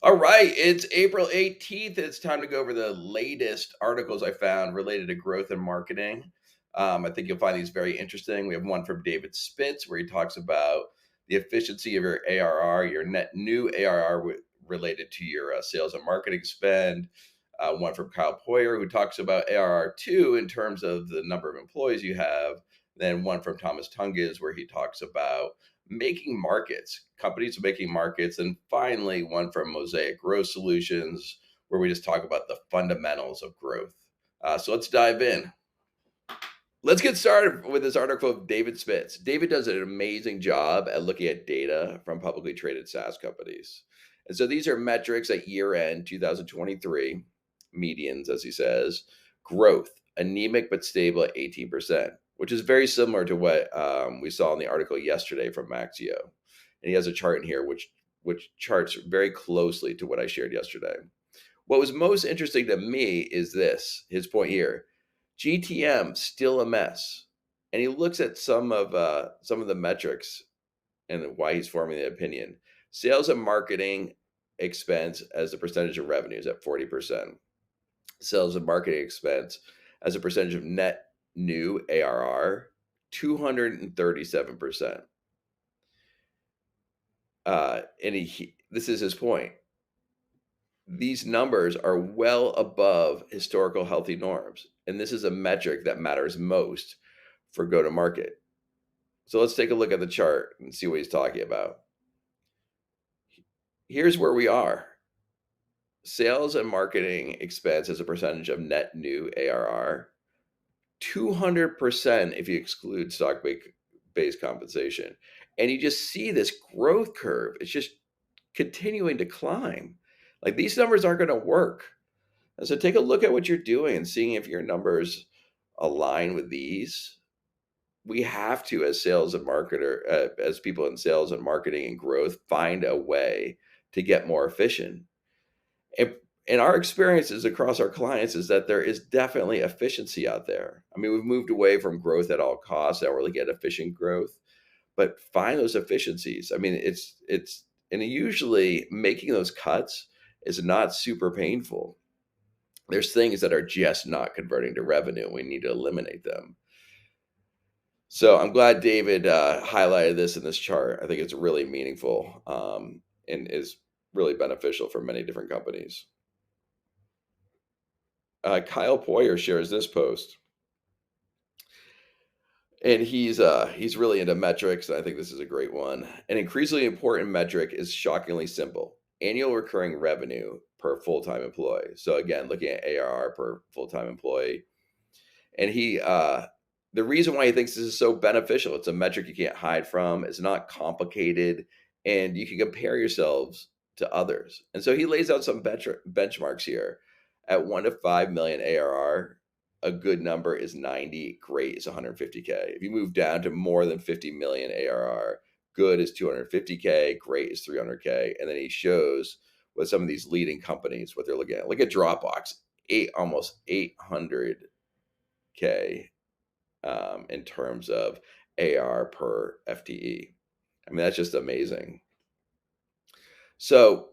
All right, it's April 18th. It's time to go over the latest articles I found related to growth and marketing. I think you'll find these very interesting. We have one from David Spitz where he talks about the efficiency of your ARR, your net new ARR related to your sales and marketing spend. One from Kyle Poyar who talks about ARR2 in terms of the number of employees you have. Then one from Tomasz Tunguz where he talks about making markets, companies making markets. And finally, one from Mosaic Growth Solutions, where we just talk about the fundamentals of growth. So let's dive in. Let's get started with this article of David Spitz. David does an amazing job at looking at data from publicly traded SaaS companies. And so these are metrics at year end 2023, medians, as he says, growth, anemic but stable at 18%, which is very similar to what we saw in the article yesterday from Maxio. And he has a chart in here which charts very closely to what I shared yesterday. What was most interesting to me is this, his point here. GTM still a mess, and he looks at some of the metrics and why he's forming the opinion. Sales and marketing expense as a percentage of revenues at 40%. Sales and marketing expense as a percentage of net new ARR 237%. This is his point. These numbers are well above historical healthy norms. And this is a metric that matters most for go to market. So let's take a look at the chart and see what he's talking about. Here's where we are. Sales and marketing expense as a percentage of net new ARR, 200% if you exclude stock-based compensation. And you just see this growth curve. It's just continuing to climb. Like these numbers aren't going to work. And so take a look at what you're doing and seeing if your numbers align with these. We have to, as sales and marketer, as people in sales and marketing and growth, find a way to get more efficient. And our experiences across our clients is that there is definitely efficiency out there. I mean, we've moved away from growth at all costs and really get efficient growth, but find those efficiencies. I mean, and usually making those cuts is not super painful. There's things that are just not converting to revenue. We need to eliminate them. So I'm glad David highlighted this in this chart. I think it's really meaningful and is really beneficial for many different companies. Kyle Poyar shares this post, and he's really into metrics. And I think this is a great one. An increasingly important metric is shockingly simple: annual recurring revenue per full-time employee. So again, looking at ARR per full-time employee, and the reason why he thinks this is so beneficial, it's a metric you can't hide from. It's not complicated, and you can compare yourselves to others. And so he lays out some benchmarks here. At 1 to 5 million ARR, a good number is 90. Great is 150K. If you move down to more than 50 million ARR, good is 250K. Great is 300K. And then he shows what some of these leading companies, what they're looking at. Look at Dropbox, almost 800K in terms of AR per FTE. I mean, that's just amazing. So,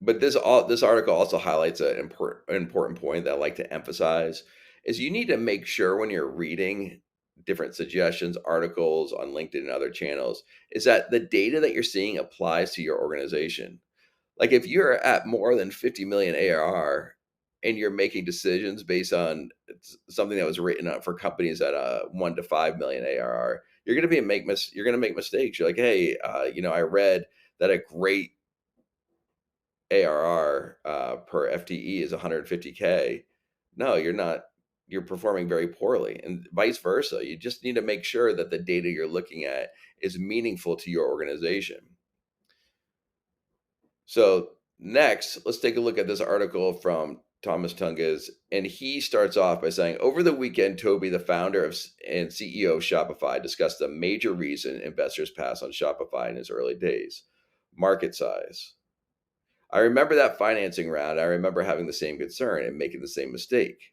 but this article also highlights an important point that I like to emphasize is you need to make sure when you're reading different suggestions, articles on LinkedIn and other channels, is that the data that you're seeing applies to your organization. Like if you're at more than 50 million ARR and you're making decisions based on something that was written up for companies at 1 to 5 million ARR, you're going to make mistakes. You're like, hey, I read that a great ARR per FTE is 150K. No, you're not. You're performing very poorly, and vice versa. You just need to make sure that the data you're looking at is meaningful to your organization. So next, let's take a look at this article from Tomasz Tunguz, and he starts off by saying, over the weekend, Toby, the founder and CEO of Shopify, discussed the major reason investors pass on Shopify in its early days: market size. I remember that financing round. I remember having the same concern and making the same mistake.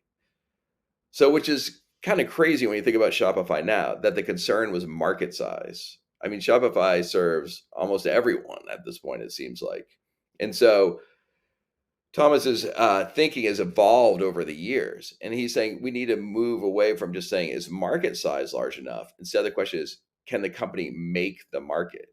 So, which is kind of crazy when you think about Shopify now, that the concern was market size. I mean, Shopify serves almost everyone at this point, it seems like. And so Thomas's thinking has evolved over the years, and he's saying we need to move away from just saying is market size large enough. Instead, the question is, can the company make the market?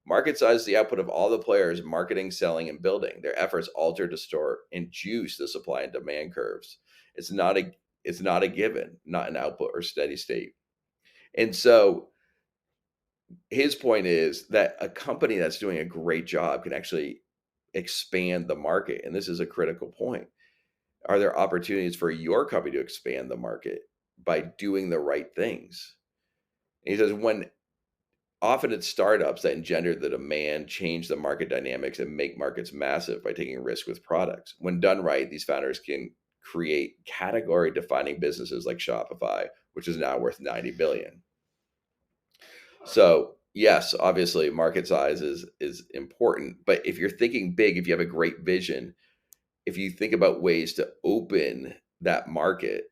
Market size is the output of all the players marketing, selling, and building. Their efforts alter, distort, and juice the supply and demand curves. It's not a it's not a given, not an output or steady state. And so his point is that a company that's doing a great job can actually expand the market. And this is a critical point. Are there opportunities for your company to expand the market by doing the right things? And he says, when often it's startups that engender the demand, change the market dynamics, and make markets massive by taking risk with products. When done right, these founders can create category defining businesses like Shopify, which is now worth 90 billion. So yes, obviously market size is important, but if you're thinking big, if you have a great vision, if you think about ways to open that market,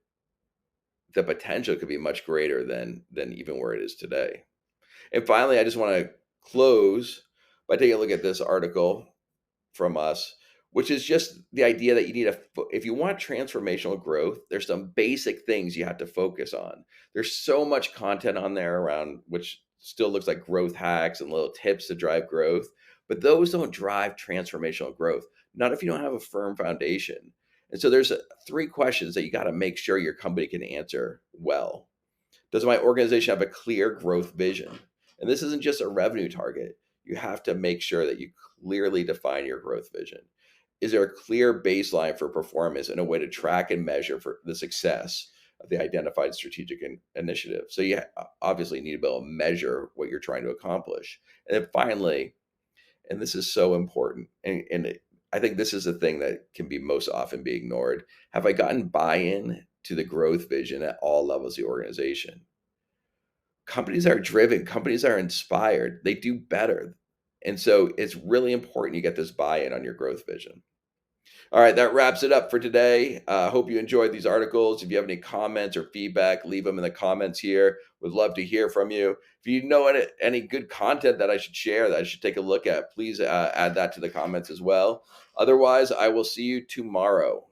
the potential could be much greater than even where it is today. And finally, I just want to close by taking a look at this article from us, which is just the idea that you need if you want transformational growth, there's some basic things you have to focus on. There's so much content on there around which still looks like growth hacks and little tips to drive growth, but those don't drive transformational growth, not if you don't have a firm foundation. And so there's three questions that you got to make sure your company can answer well. Does my organization have a clear growth vision? And this isn't just a revenue target. You have to make sure that you clearly define your growth vision. Is there a clear baseline for performance and a way to track and measure for the success of the identified strategic initiative? So you obviously need to be able to measure what you're trying to accomplish. And then finally, and this is so important, and I think this is the thing that can be most often be ignored. Have I gotten buy-in to the growth vision at all levels of the organization? Companies that are driven, companies that are inspired, they do better. And so it's really important you get this buy-in on your growth vision. All right, that wraps it up for today. Hope you enjoyed these articles. If you have any comments or feedback, leave them in the comments here. Would love to hear from you. If you know any good content that I should share, that I should take a look at, please add that to the comments as well. Otherwise, I will see you tomorrow.